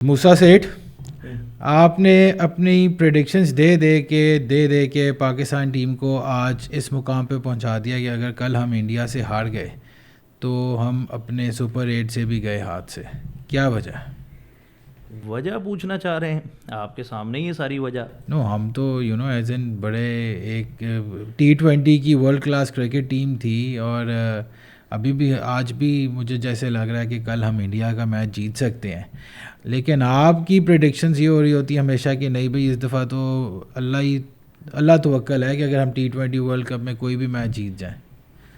موسیٰ سیٹھ، آپ نے اپنی پریڈکشنز دے کے پاکستان ٹیم کو آج اس مقام پہ پہنچا دیا کہ اگر کل ہم انڈیا سے ہار گئے تو ہم اپنے سپر 8 سے بھی گئے ہاتھ سے. کیا وجہ؟ وجہ پوچھنا چاہ رہے ہیں؟ آپ کے سامنے ہی ہے ساری وجہ. ہم تو ایز ان بڑے ایک T20 کی ورلڈ کلاس کرکٹ ٹیم تھی، اور ابھی بھی آج بھی مجھے جیسے لگ رہا ہے کہ کل ہم انڈیا کا میچ جیت سکتے ہیں. لیکن آپ کی پریڈکشنز یہ ہو رہی ہوتی ہیں ہمیشہ کہ نہیں بھائی اس دفعہ تو اللہ توکل ہے کہ اگر ہم T20 ورلڈ کپ میں کوئی بھی میچ جیت جائیں.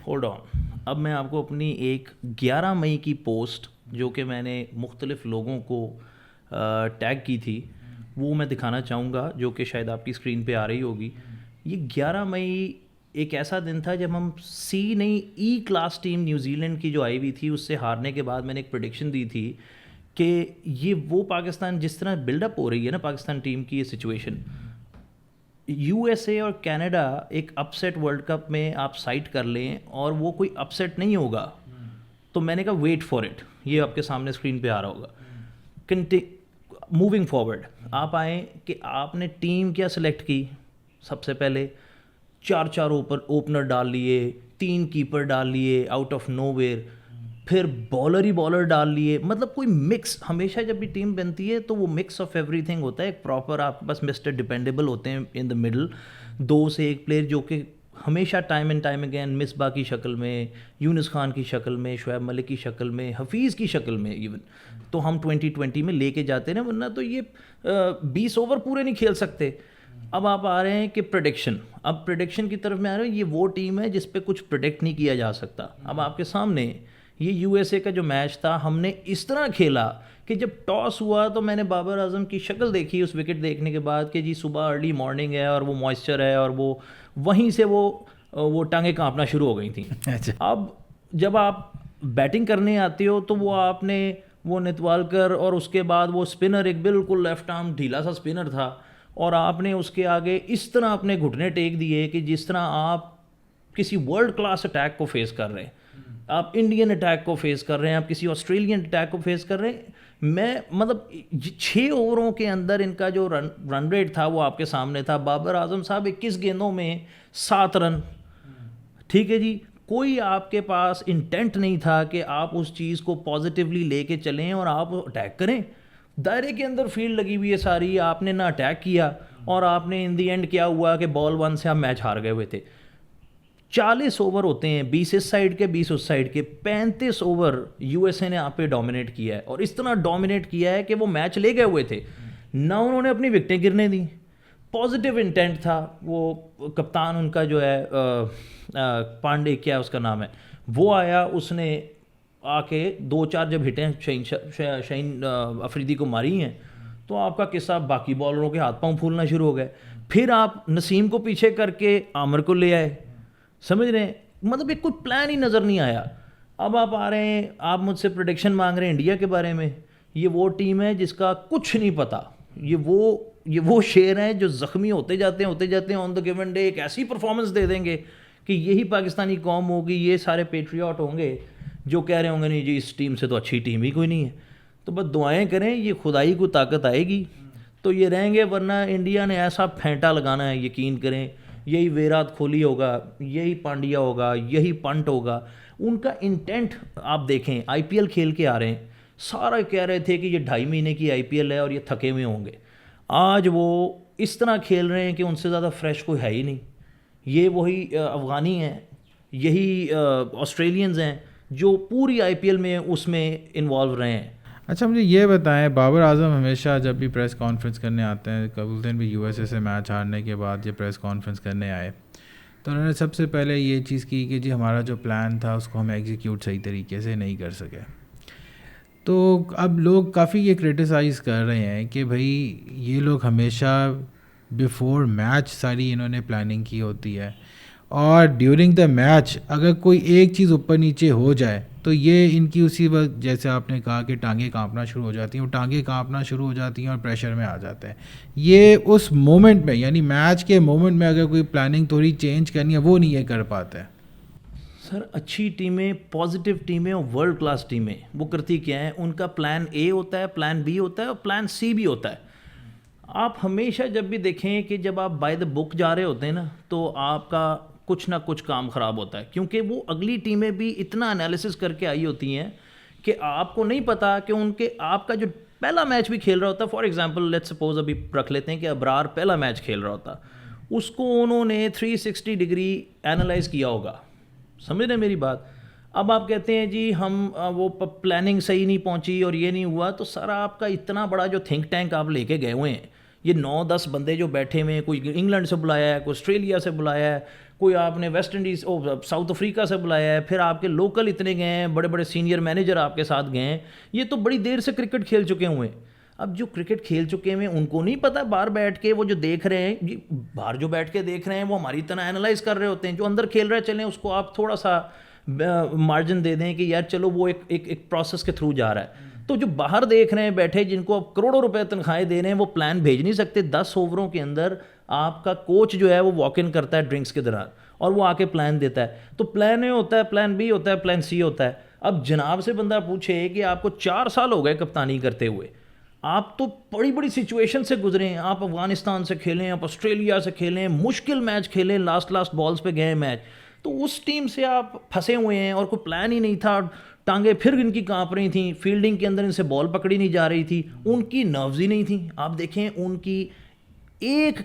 ہولڈ آن، اب میں آپ کو اپنی ایک 11 مئی کی پوسٹ جو کہ میں نے مختلف لوگوں کو ٹیگ کی تھی وہ میں دکھانا چاہوں گا، جو کہ شاید آپ کی اسکرین پہ آ رہی ہوگی. یہ 11 مئی ایک ایسا دن تھا جب ہم ای کلاس ٹیم نیوزی لینڈ کی جو آئی ہوئی تھی اس سے ہارنے کے بعد میں نے ایک پریڈکشن دی تھی کہ یہ وہ پاکستان جس طرح بلڈ اپ ہو رہی ہے نا پاکستان ٹیم کی یہ سچویشن، USA اور کینیڈا ایک اپ سیٹ ورلڈ کپ میں آپ سائٹ کر لیں اور وہ کوئی اپ سیٹ نہیں ہوگا. تو میں نے کہا ویٹ فار اٹ، یہ آپ کے سامنے اسکرین پہ آ رہا ہوگا. موونگ فارورڈ آپ آئیں کہ آپ نے ٹیم کیا سلیکٹ کی. سب سے پہلے 4 اوپنر ڈال لیے، 3 کیپر ڈال لیے آؤٹ آف نو ویئر، پھر بالر ہی بالر ڈال لیے. مطلب کوئی مکس، ہمیشہ جب بھی ٹیم بنتی ہے تو وہ مکس آف ایوری تھنگ ہوتا ہے. ایک پراپر آپ کے پاس مسٹر ڈیپینڈیبل ہوتے ہیں ان دا مڈل، 2 سے 1 پلیئر جو کہ ہمیشہ time and time again Misbah کی شکل میں، یونس خان کی شکل میں، شعیب ملک کی شکل میں، حفیظ کی شکل میں ایون تو ہم 2020 میں لے کے جاتے ہیں، ورنہ تو یہ 20 اوور پورے نہیں کھیل سکتے. اب آپ آ رہے ہیں کہ اب پریڈکشن کی طرف میں آ رہے ہیں. یہ وہ ٹیم ہے جس پہ کچھ پریڈکٹ نہیں کیا جا سکتا. اب آپ کے سامنے یہ USA کا جو میچ تھا ہم نے اس طرح کھیلا کہ جب ٹاس ہوا تو میں نے بابر اعظم کی شکل دیکھی اس وکٹ دیکھنے کے بعد کہ جی صبح ارلی مارننگ ہے اور وہ موئسچر ہے اور وہ وہیں سے وہ ٹانگیں کانپنا شروع ہو گئی تھیں. اب جب آپ بیٹنگ کرنے آتے ہو تو وہ آپ نے وہ نتوالکر اور اس کے بعد وہ اسپنر، ایک بالکل لیفٹ آرم ڈھیلا سا اسپنر تھا، اور آپ نے اس کے آگے اس طرح اپنے گھٹنے ٹیک دیے کہ جس طرح آپ کسی ورلڈ کلاس اٹیک کو فیس کر رہے ہیں، آپ انڈین اٹیک کو فیس کر رہے ہیں، آپ کسی آسٹریلین اٹیک کو فیس کر رہے ہیں. میں مطلب 6 اووروں کے اندر ان کا جو رن ریٹ تھا وہ آپ کے سامنے تھا. بابر اعظم صاحب 21 گیندوں میں 7 رن. ٹھیک ہے جی، کوئی آپ کے پاس انٹینٹ نہیں تھا کہ آپ اس چیز کو پازیٹیولی لے کے چلیں اور آپ اٹیک کریں. دائرے کے اندر فیلڈ لگی ہوئی ہے ساری، آپ نے نہ اٹیک کیا، اور آپ نے ان دی اینڈ کیا ہوا کہ بال 1 سے آپ میچ ہار گئے ہوئے تھے. 40 اوور ہوتے ہیں، 20 اس سائڈ کے 20 اس سائڈ کے، 35 اوور USA نے آپ پہ ڈومینیٹ کیا ہے، اور اس طرح ڈومینیٹ کیا ہے کہ وہ میچ لے گئے ہوئے تھے. نہ انہوں نے اپنی وکٹیں گرنے دیں. پازیٹیو انٹینٹ تھا. وہ کپتان ان کا جو ہے پانڈے، کیا اس کا نام ہے، وہ آیا، اس نے آ کے 2-4 جب ہٹیں شاہین افریدی کو ماری ہیں تو آپ کا قصہ باقی بالروں کے ہاتھ پاؤں پھولنا شروع ہو گئے. پھر آپ نسیم کو پیچھے کر کے عامر کو لے آئے. سمجھ رہے ہیں، مطلب ایک کوئی پلان ہی نظر نہیں آیا. اب آپ آ رہے ہیں، آپ مجھ سے پریڈکشن مانگ رہے ہیں انڈیا کے بارے میں. یہ وہ ٹیم ہے جس کا کچھ نہیں پتہ. یہ وہ شیر ہیں جو زخمی ہوتے جاتے ہیں آن دا گیون ڈے ایک ایسی پرفارمنس دے دیں گے کہ یہی پاکستانی قوم ہوگی، یہ سارے پیٹریاٹ ہوں گے جو کہہ رہے ہوں گے نہیں جی اس ٹیم سے تو اچھی ٹیم ہی کوئی نہیں ہے. تو بس دعائیں کریں یہ خدائی کو طاقت آئے گی تو یہ رہیں گے، ورنہ انڈیا نے ایسا پھینٹا لگانا ہے، یقین کریں. یہی ویرات کوہلی ہوگا، یہی پانڈیا ہوگا، یہی پنٹ ہوگا. ان کا انٹینٹ آپ دیکھیں، IPL کھیل کے آ رہے ہیں، سارا کہہ رہے تھے کہ یہ 2.5 مہینے کی IPL ہے اور یہ تھکے ہوئے ہوں گے. آج وہ اس طرح کھیل رہے ہیں کہ ان سے زیادہ فریش کوئی ہے ہی نہیں. یہ وہی افغانی ہیں، یہی آسٹریلینز ہیں جو پوری IPL میں اس میں انوالو رہے ہیں. اچھا مجھے یہ بتائیں، بابر اعظم ہمیشہ جب بھی پریس کانفرنس کرنے آتے ہیں، قبل دن بھی USA سے میچ ہارنے کے بعد یہ پریس کانفرنس کرنے آئے تو انہوں نے سب سے پہلے یہ چیز کی کہ جی ہمارا جو پلان تھا اس کو ہم ایگزیکیوٹ صحیح طریقے سے نہیں کر سکے. تو اب لوگ کافی یہ کرٹیسائز کر رہے ہیں کہ بھائی یہ لوگ ہمیشہ بیفور میچ ساری انہوں نے پلاننگ کی ہوتی ہے، اور ڈیورنگ دا میچ اگر کوئی ایک چیز اوپر نیچے ہو جائے تو یہ ان کی اسی وقت، جیسے آپ نے کہا کہ ٹانگیں کانپنا شروع ہو جاتی ہیں، وہ ٹانگیں کانپنا شروع ہو جاتی ہیں اور پریشر میں آ جاتے ہیں. یہ اس مومنٹ میں، یعنی میچ کے مومنٹ میں اگر کوئی پلاننگ تھوڑی چینج کرنی ہے وہ نہیں یہ کر پاتے ہیں. سر اچھی ٹیمیں، پازیٹیو ٹیمیں اور ورلڈ کلاس ٹیمیں وہ کرتی کیا ہیں، ان کا پلان اے ہوتا ہے، پلان بی ہوتا ہے اور پلان سی بھی ہوتا ہے. آپ ہمیشہ جب بھی دیکھیں کہ جب آپ بائی دا بک جا رہے ہوتے ہیں نا تو آپ کا کچھ نہ کچھ کام خراب ہوتا ہے، کیونکہ وہ اگلی ٹیمیں بھی اتنا انالیسس کر کے آئی ہوتی ہیں کہ آپ کو نہیں پتا کہ ان کے آپ کا جو پہلا میچ بھی کھیل رہا ہوتا ہے. فار ایگزامپل لیٹ سپوز ابھی رکھ لیتے ہیں کہ ابرار پہلا میچ کھیل رہا ہوتا، اس کو انہوں نے 360 ڈگری اینالائز کیا ہوگا. سمجھ رہے میری بات؟ اب آپ کہتے ہیں جی ہم وہ پلاننگ صحیح نہیں پہنچی اور یہ نہیں ہوا، تو سر آپ کا اتنا بڑا جو تھنک ٹینک آپ لے کے گئے ہوئے ہیں، یہ 9-10 بندے جو بیٹھے ہوئے ہیں، کوئی انگلینڈ سے بلایا ہے، کوئی آسٹریلیا سے بلایا ہے، کوئی آپ نے ویسٹ انڈیز ساؤتھ افریقہ سے بلایا ہے، پھر آپ کے لوکل اتنے گئے ہیں، بڑے بڑے سینئر مینیجر آپ کے ساتھ گئے ہیں، یہ تو بڑی دیر سے کرکٹ کھیل چکے ہوئے ہیں. اب جو کرکٹ کھیل چکے ہیں ان کو نہیں پتا، باہر بیٹھ کے وہ جو دیکھ رہے ہیں، باہر جو بیٹھ کے دیکھ رہے ہیں وہ ہماری طرح اینالائز کر رہے ہوتے ہیں. جو اندر کھیل رہے چلیں اس کو آپ تھوڑا سا مارجن دے دیں کہ یار چلو وہ ایک پروسیس کے تھرو جا رہا ہے. تو جو باہر دیکھ رہے ہیں بیٹھے، جن کو آپ کروڑوں روپے تنخواہیں دے رہے ہیں، وہ پلان بھیج نہیں سکتے. 10 اووروں کے اندر آپ کا کوچ جو ہے وہ واک ان کرتا ہے ڈرنکس کے دوران اور وہ آ کے پلان دیتا ہے. تو پلان اے ہوتا ہے، پلان بی ہوتا ہے، پلان سی ہوتا ہے. اب جناب سے بندہ پوچھے کہ آپ کو 4 سال ہو گئے کپتانی کرتے ہوئے، آپ تو بڑی بڑی سچویشن سے گزرے ہیں، آپ افغانستان سے کھیلیں، آپ آسٹریلیا سے کھیلیں، مشکل میچ کھیلیں، لاسٹ بالز پہ گئے میچ، تو اس ٹیم سے آپ پھنسے ہوئے ہیں اور کوئی پلان ہی نہیں تھا. ٹانگیں پھر ان کی کانپ رہی تھیں، فیلڈنگ کے اندر ان سے بال پکڑی نہیں جا رہی تھی، ان کی نروز ہی نہیں تھیں. آپ دیکھیں ان کی ایک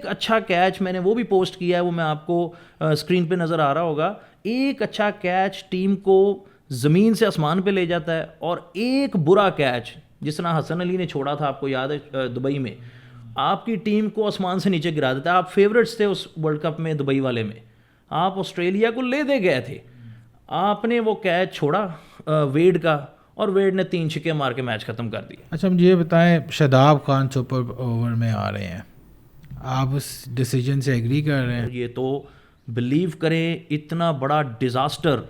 اچھا کیچ میں نے وہ بھی پوسٹ کیا ہے، وہ میں آپ کو اسکرین پہ نظر آ رہا ہوگا. ایک اچھا کیچ ٹیم کو زمین سے آسمان پہ لے جاتا ہے، اور ایک برا کیچ جس طرح حسن علی نے چھوڑا تھا، آپ کو یاد ہے دبئی میں، آپ کی ٹیم کو آسمان سے نیچے گرا دیتا ہے. آپ فیورٹس تھے اس ورلڈ کپ میں، دبئی والے میں آپ آسٹریلیا کو لے دے گئے تھے، آپ نے وہ کیچ چھوڑا ویڈ کا، اور ویڈ نے 3 چھکے مار کے میچ ختم کر دیا. اچھا مجھے یہ بتائیں، شاداب خان سپر اوور میں آ رہے ہیں، آپ اس ڈیسیجن سے ایگری کر رہے ہیں؟ یہ تو بلیو کریں اتنا بڑا ڈیزاسٹر.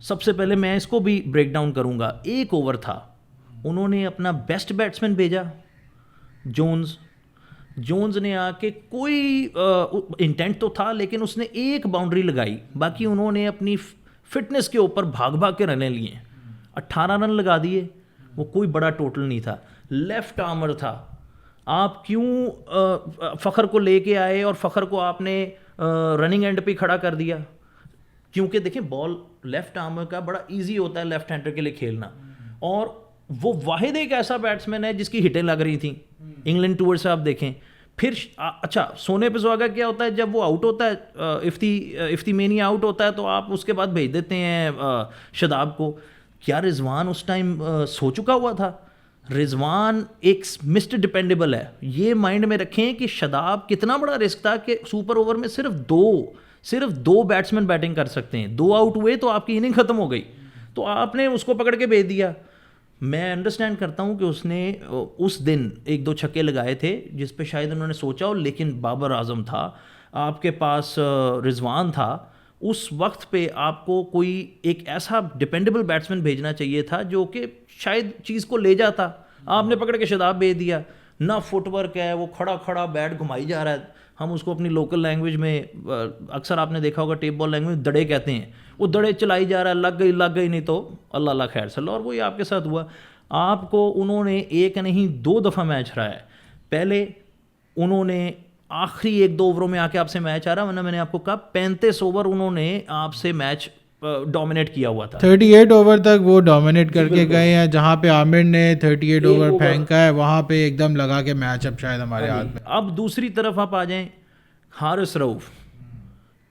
سب سے پہلے میں اس کو بھی بریک ڈاؤن کروں گا. 1 اوور تھا، انہوں نے اپنا بیسٹ بیٹسمین بھیجا جونز نے آ کے، کوئی انٹینٹ تو تھا لیکن اس نے ایک باؤنڈری لگائی، باقی انہوں نے اپنی فٹنس کے اوپر بھاگ کے رنے لیے، 18 رن لگا دیے. وہ کوئی بڑا ٹوٹل نہیں تھا. لیفٹ آرمر تھا، آپ کیوں فخر کو لے کے آئے اور فخر کو آپ نے رننگ اینڈ پہ کھڑا کر دیا؟ کیونکہ دیکھیں بال لیفٹ آرمر کا بڑا ایزی ہوتا ہے لیفٹ ہینڈر کے لیے کھیلنا، اور وہ واحد ایک ایسا بیٹسمین ہے جس کی ہٹیں لگ رہی تھیں. انگلینڈ ٹور سے آپ دیکھیں. پھر اچھا سونے پہ سہاگا کیا ہوتا ہے، جب وہ آؤٹ ہوتا ہے، افتی مینی آؤٹ ہوتا ہے، تو آپ اس کے بعد بھیج دیتے ہیں شاداب کو. کیا رضوان اس ٹائم سو چکا ہوا تھا؟ رضوان ایک مسٹر ڈپینڈیبل ہے. یہ مائنڈ میں رکھیں کہ شاداب کتنا بڑا رسک تھا کہ سپر اوور میں صرف دو بیٹسمین بیٹنگ کر سکتے ہیں. 2 آؤٹ ہوئے تو آپ کی اننگ ختم ہو گئی، تو آپ نے اس کو پکڑ کے بھیج دیا. میں انڈرسٹینڈ کرتا ہوں کہ اس نے اس دن 1-2 چھکے لگائے تھے جس پہ شاید انہوں نے سوچا ہو، لیکن بابر اعظم تھا آپ کے پاس، رضوان تھا. اس وقت پہ آپ کو کوئی ایک ایسا ڈپینڈیبل بیٹسمین بھیجنا چاہیے تھا جو کہ شاید چیز کو لے جاتا. آپ نے پکڑ کے شاداب بھیج دیا. نہ فٹ ورک ہے، وہ کھڑا بیٹ گھمائی جا رہا ہے. ہم اس کو اپنی لوکل لینگویج میں، اکثر آپ نے دیکھا ہوگا ٹیپ بال لینگویج، دڑے کہتے ہیں. وہ دڑے چلائی جا رہا ہے، لگ گئی نہیں تو اللہ خیر صلی اللہ. اور وہی آپ کے ساتھ ہوا. آپ کو انہوں نے 1 نہیں 2 دفعہ میچ ہرایا ہے. پہلے انہوں نے آخری 1-2 اووروں میں آ کے آپ سے میچ آ رہا، ورنہ میں نے آپ کو کہا 35 اوور انہوں نے آپ سے میچ ڈومینیٹ کیا ہوا تھا. 38 اوور تک وہ ڈومینیٹ کر کے گئے ہیں. جہاں پہ عامر نے 38 اوور پھینکا ہے، وہاں پہ ایک دم لگا کے میچ اب شاید ہمارے ہاتھ میں. اب دوسری طرف آپ آ جائیں، حارث رؤف،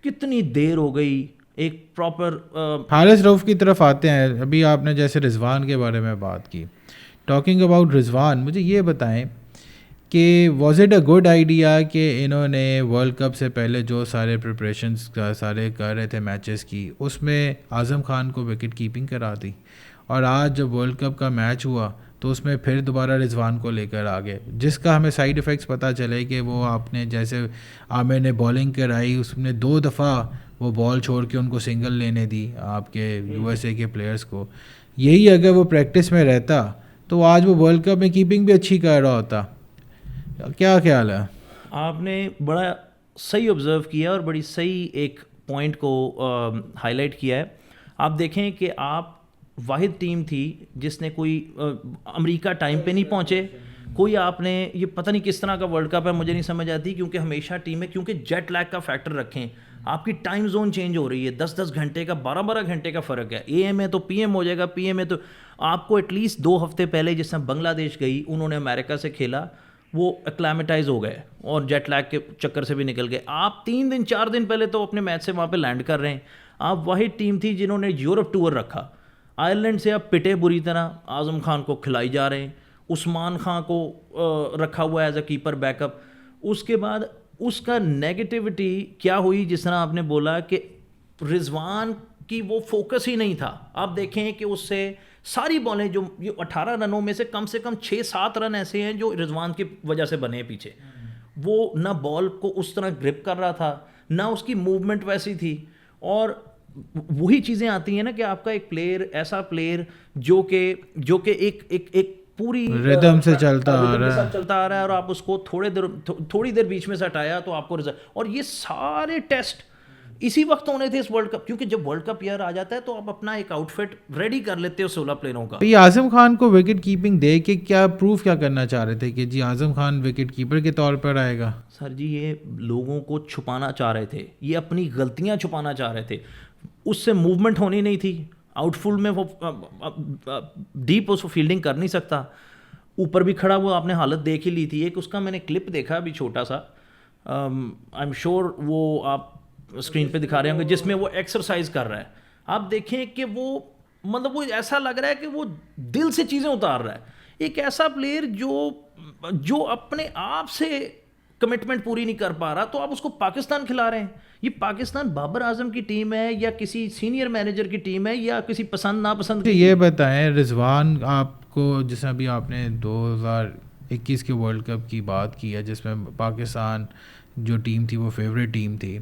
کتنی دیر ہو گئی ایک پراپر. حارث رؤف کی طرف آتے ہیں. ابھی آپ نے جیسے رضوان کے بارے میں بات کی، ٹاکنگ اباؤٹ رضوان، مجھے یہ بتائیں کہ was it a good idea کہ انہوں نے ورلڈ کپ سے پہلے جو سارے پریپریشنس سارے کر رہے تھے میچز کی، اس میں اعظم خان کو وکٹ کیپنگ کرا دی، اور آج جب ورلڈ کپ کا میچ ہوا تو اس میں پھر دوبارہ رضوان کو لے کر آگے، جس کا ہمیں سائیڈ افیکٹس پتہ چلے کہ وہ آپ نے جیسے عامر نے بالنگ کرائی، اس نے 2 دفعہ وہ بال چھوڑ کے ان کو سنگل لینے دی آپ کے یو ایس اے کے پلیئرز کو. یہی اگر وہ پریکٹس میں رہتا تو آج وہ ورلڈ کپ میں کیپنگ بھی اچھی کر رہا ہوتا. کیا خیال ہے؟ آپ نے بڑا صحیح آبزرو کیا اور بڑی صحیح ایک پوائنٹ کو ہائی لائٹ کیا ہے. آپ دیکھیں کہ آپ واحد ٹیم تھی جس نے کوئی امریکہ ٹائم پہ نہیں پہنچے, کوئی آپ نے یہ پتہ نہیں کس طرح کا ورلڈ کپ ہے, مجھے نہیں سمجھ آتی, کیونکہ ہمیشہ ٹیمیں کیونکہ جیٹ لیگ کا فیکٹر رکھیں, آپ کی ٹائم زون چینج ہو رہی ہے, 10 گھنٹے کا 12 گھنٹے کا فرق ہے, اے ایم ہے تو پی ایم ہو جائے گا, پی ایم ہے تو آپ کو ایٹ لیسٹ 2 ہفتے پہلے, جس طرح بنگلہ دیش گئی, انہوں نے امریکہ سے کھیلا, وہ ایکلیمیٹائز ہو گئے اور جیٹ لیگ کے چکر سے بھی نکل گئے. آپ 3 دن 4 دن پہلے تو اپنے میچ سے وہاں پہ لینڈ کر رہے ہیں. آپ واحد ٹیم تھی جنہوں نے یورپ ٹور رکھا. آئرلینڈ سے آپ پٹے بری طرح, اعظم خان کو کھلائی جا رہے ہیں, عثمان خان کو رکھا ہوا ہے as a keeper back up. اس کے بعد اس کا نیگیٹیوٹی کیا ہوئی, جس طرح آپ نے بولا کہ رضوان کی وہ فوکس ہی نہیں تھا. آپ دیکھیں کہ اس سے ساری بالیں جو 18 رنوں میں سے کم 6-7 رن ایسے ہیں جو رضوان کی وجہ سے بنے پیچھے. وہ نہ بال کو اس طرح گرپ کر رہا تھا, نہ اس کی موومنٹ ویسی تھی. اور وہی چیزیں آتی ہیں نا کہ آپ کا ایک پلیئر, ایسا پلیئر جو کہ ایک پوری ردم سے چلتا آ رہا ہے, اور آپ اس کو تھوڑی دیر بیچ میں سے ہٹایا تو آپ کو اور یہ سارے ٹیسٹ اسی وقت ہونے تھے اس ورلڈ کپ, کیونکہ جب ورلڈ کپ ایئر آ جاتا ہے تو آپ اپنا ایک آؤٹ فٹ ریڈی کر لیتے ہو 16 پلیئروں کا. یہ اعظم خان کو وکٹ کیپنگ دے کے کیا پروف کیا کرنا چاہ رہے تھے کہ جی اعظم خان وکٹ کیپر کے طور پر آئے گا؟ سر جی یہ لوگوں کو چھپانا چاہ رہے تھے, یہ اپنی غلطیاں چھپانا چاہ رہے تھے. اس سے موومنٹ ہونی نہیں تھی, آؤٹ فیلڈ میں وہ ڈیپ اس کو فیلڈنگ کر نہیں سکتا, اوپر بھی کھڑا ہوا, آپ نے حالت دیکھ ہی لی تھی. ایک اس کا میں نے کلپ دیکھا ابھی چھوٹا سا, آئی ایم شیور وہ آپ اسکرین پہ دکھا رہے ہوں گے, جس میں وہ ایکسرسائز کر رہا ہے. آپ دیکھیں کہ وہ مطلب وہ ایسا لگ رہا ہے کہ وہ دل سے چیزیں اتار رہا ہے. ایک ایسا پلیئر جو اپنے آپ سے کمٹمنٹ پوری نہیں کر پا رہا, تو آپ اس کو پاکستان کھلا رہے ہیں. یہ پاکستان بابر اعظم کی ٹیم ہے یا کسی سینئر مینیجر کی ٹیم ہے یا کسی پسند ناپسند کی؟ یہ بتائیں رضوان, آپ کو جیسے ابھی آپ نے 2021 کے ورلڈ کپ کی بات کی ہے جس میں پاکستان جو ٹیم تھی وہ فیوریٹ ٹیم تھی,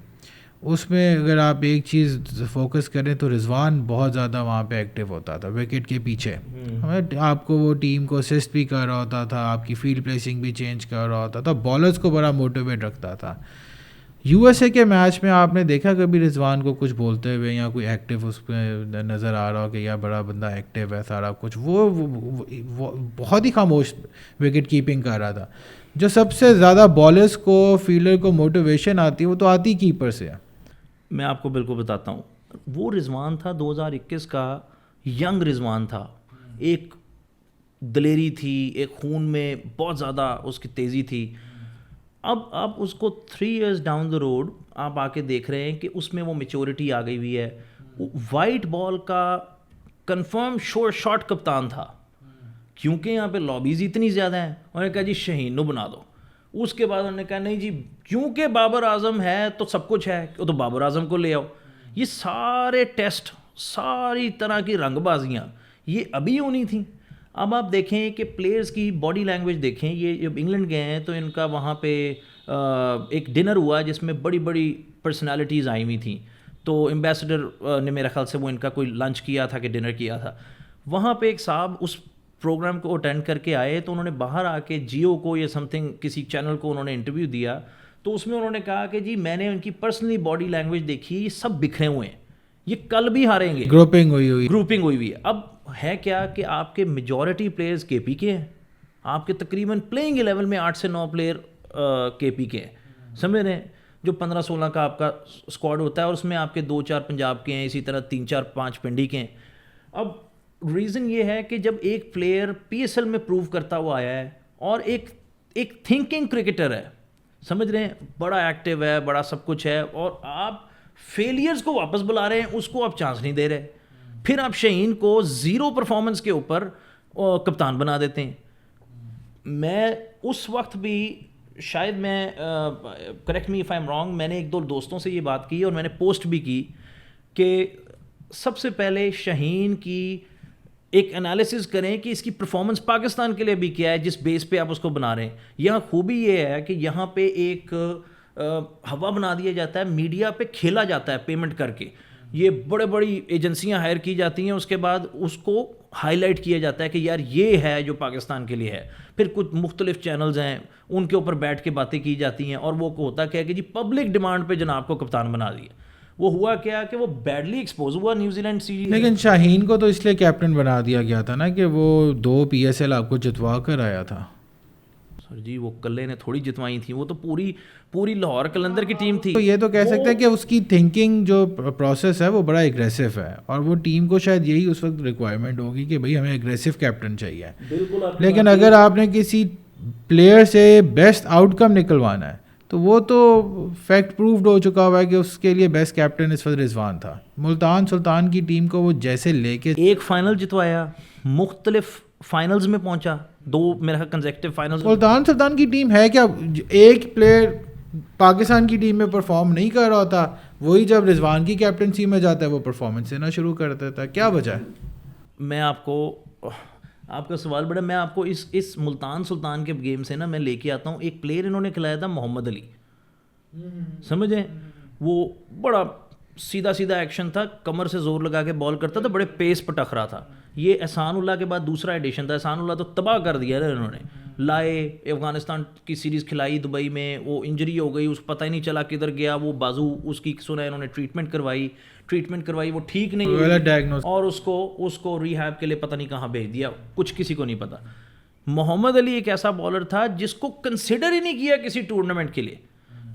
اس میں اگر آپ ایک چیز فوکس کریں تو رضوان بہت زیادہ وہاں پہ ایکٹیو ہوتا تھا وکٹ کے پیچھے. آپ کو وہ ٹیم کو اسسٹ بھی کر رہا ہوتا تھا, آپ کی فیلڈ پلیسنگ بھی چینج کر رہا ہوتا تھا, بالرز کو بڑا موٹیویٹ رکھتا تھا. یو ایس اے کے میچ میں آپ نے دیکھا کبھی رضوان کو کچھ بولتے ہوئے یا کوئی ایکٹیو اس پہ نظر آ رہا ہو کہ یا بڑا بندہ ایکٹیو ہے سارا کچھ؟ وہ بہت ہی خاموش وکٹ کیپنگ کر رہا تھا. جو سب سے زیادہ بالرز کو فیلڈر کو موٹیویشن آتی ہے وہ تو آتی کیپر سے ہے. میں آپ کو بالکل بتاتا ہوں, وہ رضوان تھا 2021 کا, ینگ رضوان تھا, ایک دلیری تھی, ایک خون میں بہت زیادہ اس کی تیزی تھی. اب آپ اس کو 3 years ڈاؤن دا روڈ آپ آ کے دیکھ رہے ہیں کہ اس میں وہ میچورٹی آ گئی ہوئی ہے. وائٹ بال کا کنفرم شارٹ کپتان تھا, کیونکہ یہاں پہ لابیز اتنی زیادہ ہیں. انہوں نے کہا جی شہین نو بنا دو. اس کے بعد انہوں نے کہا نہیں جی کیونکہ بابر اعظم ہے تو سب کچھ ہے, تو بابر اعظم کو لے آؤ. یہ سارے ٹیسٹ, ساری طرح کی رنگ بازیاں یہ ابھی ہونی تھیں. اب آپ دیکھیں کہ پلیئرز کی باڈی لینگویج دیکھیں. یہ جب انگلینڈ گئے ہیں تو ان کا وہاں پہ ایک ڈنر ہوا جس میں بڑی بڑی پرسنالٹیز آئی ہوئی تھیں. تو ایمبیسڈر نے میرے خیال سے وہ ان کا کوئی لنچ کیا تھا کہ ڈنر کیا تھا. وہاں پہ ایک صاحب اس پروگرام کو اٹینڈ کر کے آئے, تو انہوں نے باہر آ کے جیو کو یا سم تھنگ کسی چینل کو انہوں نے انٹرویو دیا. تو اس میں انہوں نے کہا کہ جی میں نے ان کی پرسنلی باڈی لینگویج دیکھی, یہ سب بکھرے ہوئے ہیں, یہ کل بھی ہاریں گے. گروپنگ ہوئی ہے. اب ہے کیا کہ آپ کے میجورٹی پلیئرز کے پی کے ہیں, آپ کے تقریباً پلینگ 11 میں 8 سے 9 پلیئر کے پی کے ہیں, سمجھ رہے ہیں, جو 15-16 کا آپ کا اسکواڈ ہوتا ہے, اور اس میں آپ کے 2-4 پنجاب کے ہیں, اسی طرح 3-4-5 پنڈی کے ہیں. اب ریزن یہ ہے کہ جب ایک پلیئر پی ایس ایل میں پروو کرتا ہوا آیا ہے اور ایک تھنکنگ کرکٹر ہے, سمجھ رہے ہیں, بڑا ایکٹیو ہے, بڑا سب کچھ ہے, اور آپ فیلئرز کو واپس بلا رہے ہیں, اس کو آپ چانس نہیں دے رہے. پھر آپ شہین کو 0 پرفارمنس کے اوپر کپتان بنا دیتے ہیں. میں اس وقت بھی شاید میں correct me if I am wrong, میں نے 1-2 دوستوں سے یہ بات کی اور میں نے پوسٹ بھی کی کہ سب سے پہلے شہین کی ایک انالیسز کریں کہ اس کی پرفارمنس پاکستان کے لیے بھی کیا ہے جس بیس پہ آپ اس کو بنا رہے ہیں. یہاں خوبی یہ ہے کہ یہاں پہ ایک ہوا بنا دیا جاتا ہے, میڈیا پہ کھیلا جاتا ہے پیمنٹ کر کے. یہ بڑی ایجنسیاں ہائر کی جاتی ہیں, اس کے بعد اس کو ہائی لائٹ کیا جاتا ہے کہ یار یہ ہے جو پاکستان کے لیے ہے. پھر کچھ مختلف چینلز ہیں, ان کے اوپر بیٹھ کے باتیں کی جاتی ہیں, اور وہ ہوتا کیا ہے کہ جی پبلک ڈیمانڈ پہ جناب کو کپتان بنا دیا. وہ ہوا کیا کہ وہ بیڈلی ایکسپوز ہوا نیوزی لینڈ سیریز. لیکن شاہین کو تو اس لیے کیپٹن بنا دیا گیا تھا نا کہ وہ 2 PSL آپ کو جتوا کر آیا تھا. سر جی وہ کلے نے تھوڑی جتوائی تھیں, وہ تو پوری لاہور قلندر کی ٹیم تھی. تو یہ تو کہہ سکتے ہیں کہ اس کی تھنکنگ جو پروسیس ہے وہ بڑا اگریسو ہے, اور وہ ٹیم کو شاید یہی اس وقت ریکوائرمنٹ ہوگی کہ بھائی ہمیں اگریسو کیپٹن چاہیے. لیکن اگر آپ نے کسی پلیئر سے بیسٹ آؤٹ کم نکلوانا ہے تو وہ تو فیکٹ پروفڈ ہو چکا ہوا ہے کہ اس کے لیے بیسٹ کیپٹن اس وقت رضوان تھا. ملتان سلطان کی ٹیم کو وہ جیسے لے کے ایک فائنل جتوایا, مختلف فائنلز میں پہنچا, 2 میرا خیال کنزیکٹیو فائنلز. ملتان سلطان کی ٹیم ہے کیا, ایک پلیئر پاکستان کی ٹیم میں پرفارم نہیں کر رہا ہوتا, وہی جب رضوان کی کیپٹنسی میں جاتا ہے وہ پرفارمنس دینا شروع کر دیتا ہے. کیا وجہ ہے؟ میں آپ کا سوال بڑا, میں آپ کو اس ملتان سلطان کے گیم سے نا میں لے کے آتا ہوں. ایک پلیئر انہوں نے کھلایا تھا محمد علی, سمجھیں, وہ بڑا سیدھا ایکشن تھا, کمر سے زور لگا کے بال کرتا تھا, بڑے پیس پہ ٹکرا رہا تھا. یہ احسان اللہ کے بعد دوسرا ایڈیشن تھا. احسان اللہ تو تباہ کر دیا نا انہوں نے, لائے افغانستان کی سیریز کھلائی دبئی میں, وہ انجری ہو گئی, اس پتہ ہی نہیں چلا کدھر گیا, وہ بازو اس کی سنا انہوں نے ٹریٹمنٹ کروائی, وہ ٹھیک نہیں ہوئی, اور اس کو ریہیب کے لیے پتہ نہیں کہاں بھیج دیا, کچھ کسی کو نہیں پتا. محمد علی ایک ایسا بالر تھا جس کو کنسیڈر ہی نہیں کیا کسی ٹورنامنٹ کے لیے.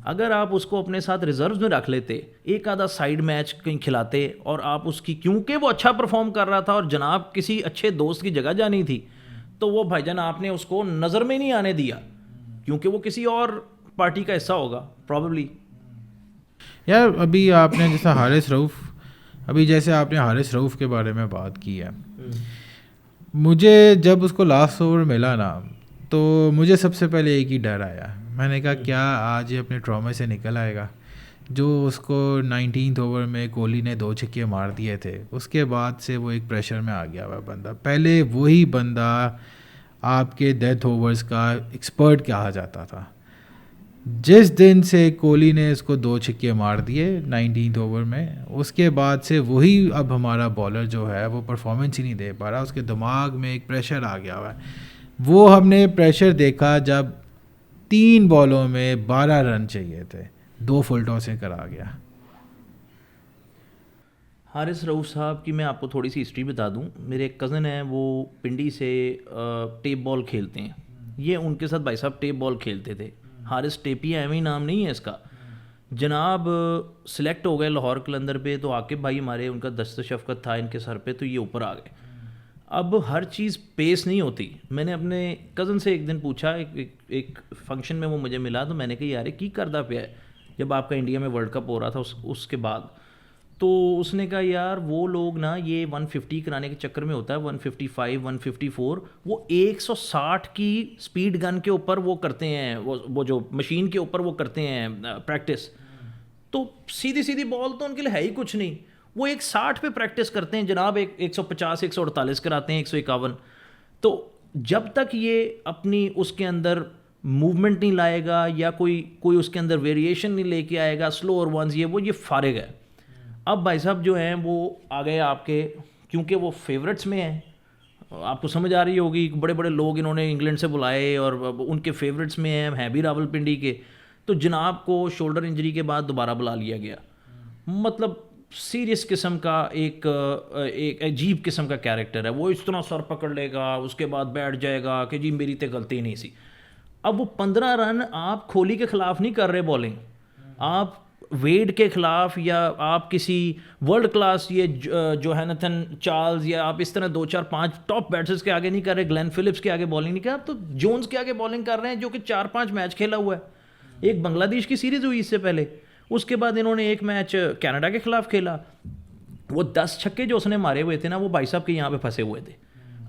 اگر آپ اس کو اپنے ساتھ ریزروز میں رکھ لیتے, ایک آدھا سائیڈ میچ کہیں کھلاتے, اور آپ اس کی, کیونکہ وہ اچھا پرفارم کر رہا تھا اور جناب کسی اچھے دوست کی جگہ جانی تھی, تو وہ بھائی جان آپ نے اس کو نظر میں نہیں آنے دیا, کیونکہ وہ کسی اور پارٹی کا حصہ ہوگا پرابیبلی. یار ابھی آپ نے جیسے آپ نے حارث رؤف کے بارے میں بات کی ہے, مجھے جب اس کو لاسٹ اوور ملا نا تو مجھے سب سے پہلے ایک ہی ڈر آیا. میں نے کہا کیا آج یہ اپنے ٹراما سے نکل آئے گا, جو اس کو 19th اوور میں کوہلی نے 2 چھکے مار دیے تھے, اس کے بعد سے وہ ایک پریشر میں آ گیا ہوا بندہ. پہلے وہی بندہ آپ کے ڈیتھ اوورز کا ایکسپرٹ کہا جاتا تھا. جس دن سے کوہلی نے اس کو 2 چھکے مار دیے 19th اوور میں, اس کے بعد سے وہی اب ہمارا بالر جو ہے وہ پرفارمنس ہی نہیں دے پا رہا. اس کے دماغ میں ایک پریشر آ گیا ہوا ہے. وہ ہم نے پریشر دیکھا جب 3 بالوں میں 12 رن چاہیے تھے, 2 فل ٹاسیں کرا گیا. حارث رؤف صاحب کی میں آپ کو تھوڑی سی ہسٹری بتا دوں. میرے ایک کزن ہیں, وہ پنڈی سے ٹیپ بال کھیلتے ہیں. یہ ان کے ساتھ بھائی صاحب ٹیپ بال کھیلتے تھے. حارث ٹیپی ایویں نام نہیں ہے اس کا. جناب سلیکٹ ہو گئے لاہور قلندر پہ, تو عاقب بھائی ہمارے, ان کا دست شفقت تھا ان کے سر پہ, تو یہ اوپر آ گئے. اب ہر چیز پیس نہیں ہوتی. میں نے اپنے کزن سے ایک دن پوچھا, ایک فنکشن میں وہ مجھے ملا, تو میں نے کہا یار کی کردا پیا ہے جب آپ کا انڈیا میں ورلڈ کپ ہو رہا تھا اس کے بعد. تو اس نے کہا یار وہ لوگ نا یہ 150 کرانے کے چکر میں ہوتا ہے, 155 154, وہ 160 کی سپیڈ گن کے اوپر وہ کرتے ہیں, وہ جو مشین کے اوپر وہ کرتے ہیں پریکٹس. تو سیدھی بال تو ان کے لیے ہے ہی کچھ نہیں, وہ 160 پہ پریکٹس کرتے ہیں جناب, 150 148 کراتے ہیں, 151. تو جب تک یہ اپنی اس کے اندر موومنٹ نہیں لائے گا, یا کوئی اس کے اندر ویریشن نہیں لے کے آئے گا, سلو اور ونز, یہ فارغ ہے. اب بھائی صاحب جو ہیں وہ آ گئے آپ کے, کیونکہ وہ فیورٹس میں ہیں, آپ کو سمجھ آ رہی ہوگی, بڑے بڑے لوگ انہوں نے انگلینڈ سے بلائے اور ان کے فیورٹس میں ہیں بھی راول پنڈی کے. تو جناب کو شولڈر انجری کے بعد دوبارہ بلا لیا گیا. مطلب سیریس قسم کا ایک عجیب قسم کا کیریکٹر ہے. وہ اس طرح سر پکڑ لے گا, اس کے بعد بیٹھ جائے گا کہ جی میری تو غلطی نہیں سی. اب وہ 15 رن آپ کوہلی کے خلاف نہیں کر رہے بالنگ, آپ ویڈ کے خلاف, یا آپ کسی ورلڈ کلاس یہ جوہانتھن چارلز, یا آپ اس طرح 2 4 5 ٹاپ بیٹسرز کے آگے نہیں کر رہے, گلین فلپس کے آگے بالنگ نہیں کر رہے, آپ تو جونز کے آگے بالنگ کر رہے ہیں جو کہ 4 5 میچ کھیلا ہوا ہے. ایک بنگلہ دیش کی سیریز ہوئی اس سے پہلے, اس کے بعد انہوں نے ایک میچ کینیڈا کے خلاف کھیلا. وہ 10 چھکے جو اس نے مارے ہوئے تھے نا, وہ بھائی صاحب کے یہاں پہ پھنسے ہوئے تھے.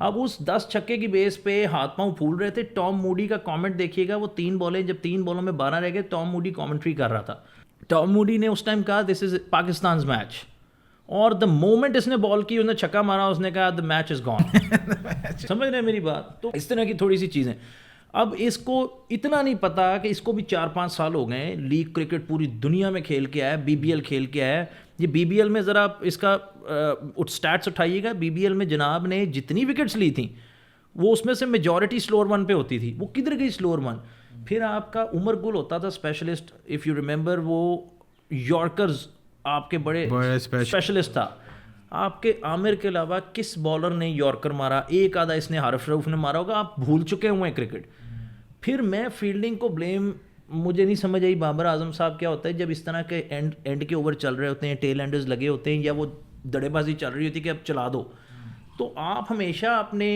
اب اس 10 چھکے کی بیس پہ ہاتھ پاؤں پھول رہے تھے. ٹام موڈی کا کامنٹ دیکھیے گا, وہ 3 بالیں, جب 3 بالوں میں 12 رہ گئے, ٹام موڈی کامنٹری کر رہا تھا. ٹام موڈی نے اس ٹائم کہا دس از پاکستانز میچ, اور دا مومنٹ اس نے بال کی, اس نے چھکا مارا, اس نے کہا دا میچ از گون. سمجھ رہے ہیں میری بات؟ تو اس طرح کی تھوڑی سی چیزیں. اب اس کو اتنا نہیں پتا کہ اس کو بھی 4 5 سال ہو گئے, لیگ کرکٹ پوری دنیا میں کھیل کے آیا, BBL کھیل کے آیا. یہ BBL میں ذرا اس کا اسٹیٹس اٹھائیے گا. BBL میں جناب نے جتنی وکٹس لی تھیں وہ اس میں سے میجورٹی سلور ون پہ ہوتی تھی. وہ کدھر گئی سلور ون؟ پھر آپ کا عمر گل ہوتا تھا اسپیشلسٹ, اف یو ریمبر, وہ یارکرز آپ کے بڑے اسپیشلسٹ تھا. آپ کے عامر کے علاوہ کس بالر نے یارکر مارا؟ ایک آدھا اس نے حارث رؤف نے مارا ہوگا. آپ بھول چکے ہوئے ہیں کرکٹ. پھر میں فیلڈنگ کو بلیم, مجھے نہیں سمجھ آئی بابر اعظم صاحب کیا ہوتا ہے جب اس طرح کے اینڈ کے اوور چل رہے ہوتے ہیں, ٹیل اینڈرز لگے ہوتے ہیں, یا وہ دڑے بازی چل رہی ہوتی ہے کہ اب چلا دو, تو آپ ہمیشہ اپنے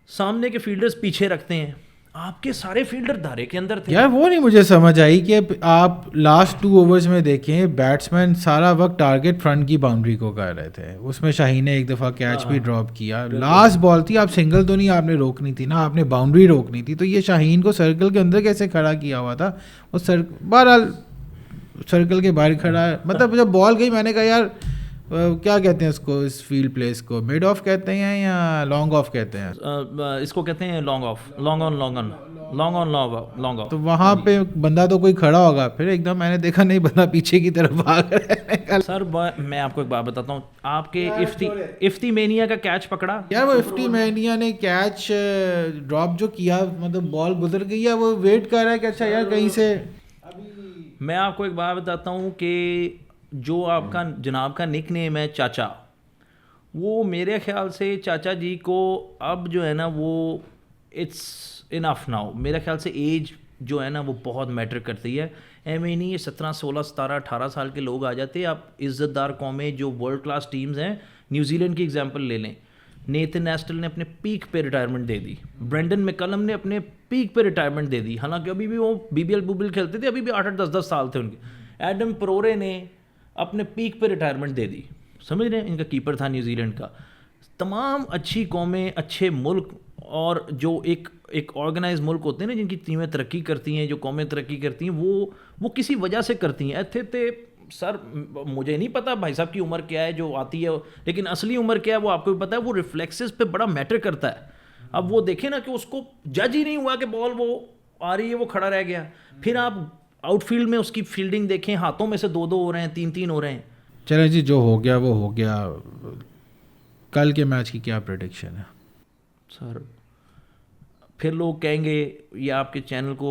سامنے کے فیلڈرز پیچھے رکھتے ہیں. آپ کے سارے فیلڈر دھارے کے اندر تھے. یار وہ نہیں مجھے سمجھ آئی کہ آپ لاسٹ 2 اوورز میں دیکھیں بیٹسمین سارا وقت ٹارگیٹ فرنٹ کی باؤنڈری کو کر رہے تھے. اس میں شاہین نے ایک دفعہ کیچ بھی ڈراپ کیا, لاسٹ بال تھی, آپ سنگل تو نہیں آپ نے روکنی تھی نا, آپ نے باؤنڈری روکنی تھی. تو یہ شاہین کو سرکل کے اندر کیسے کھڑا کیا ہوا تھا؟ وہ بہرحال سرکل کے باہر کھڑا ہے. مطلب جب بال گئی میں نے کہا یار کیا کہتے ہیں اس کو, اس فیلڈ پلیس کو مڈ آف کہتے ہیں یا لانگ آف کہتے ہیں؟ اس کو کہتے ہیں long of, long on long on long on long of. تو وہاں پہ بندہ تو کوئی کھڑا ہوگا, پھر ایک دم میں نے دیکھا نہیں بندہ پیچھے کی طرف بھاگ رہا ہے. سر میں آپ کو ایک بات بتاتا ہوں, آپ کے افتی مینیا کا کیچ پکڑا یار, وہ افتی مینیا نے کیچ ڈراپ جو کیا, مطلب بال گزر گئی ہے, وہ ویٹ کر رہا ہے کہ اچھا یار کہیں سے. میں آپ کو ایک بات بتاتا ہوں کہ جو آپ کا جناب کا نک نیم ہے چاچا, وہ میرے خیال سے چاچا جی کو اب جو ہے نا وہ اٹس انف ناؤ. میرے خیال سے ایج جو ہے نا وہ بہت میٹر کرتی ہے. ایم اے نہیں, یہ 17 16 17 18 سال کے لوگ آ جاتے ہیں. آپ عزت دار قومیں جو ورلڈ کلاس ٹیمز ہیں, نیوزی لینڈ کی ایگزامپل لے لیں. نیتھن ایسٹل نے اپنے پیک پہ ریٹائرمنٹ دے دی, برینڈن میکلم نے اپنے پیک پہ ریٹائرمنٹ دے دی, حالانکہ ابھی بھی وہ بی بی ایل کھیلتے تھے, ابھی بھی 8 10 سال تھے ان کے. ایڈم پرورے نے اپنے پیک پہ ریٹائرمنٹ دے دی, سمجھ رہے ہیں, ان کا کیپر تھا نیوزی لینڈ کا. تمام اچھی قومیں, اچھے ملک, اور جو ایک آرگنائز ملک ہوتے ہیں نا جن کی ٹیمیں ترقی کرتی ہیں, جو قومیں ترقی کرتی ہیں, وہ کسی وجہ سے کرتی ہیں. تھے سر مجھے نہیں پتا بھائی صاحب کی عمر کیا ہے جو آتی ہے, لیکن اصلی عمر کیا ہے وہ آپ کو بھی پتا ہے. وہ ریفلیکسز پہ بڑا میٹر کرتا ہے. اب وہ دیکھیں نا کہ اس کو جج ہی نہیں ہوا کہ بال وہ آ رہی ہے, وہ کھڑا رہ گیا. پھر آپ آؤٹ فیلڈ میں اس کی فیلڈنگ دیکھیں, ہاتھوں میں سے 2 2 ہو رہے ہیں, 3 3 ہو رہے ہیں. چلیں جی, جو ہو گیا وہ ہو گیا. کل کے میچ کی کیا پریڈکشن ہے سر؟ پھر لوگ کہیں گے یا آپ کے چینل کو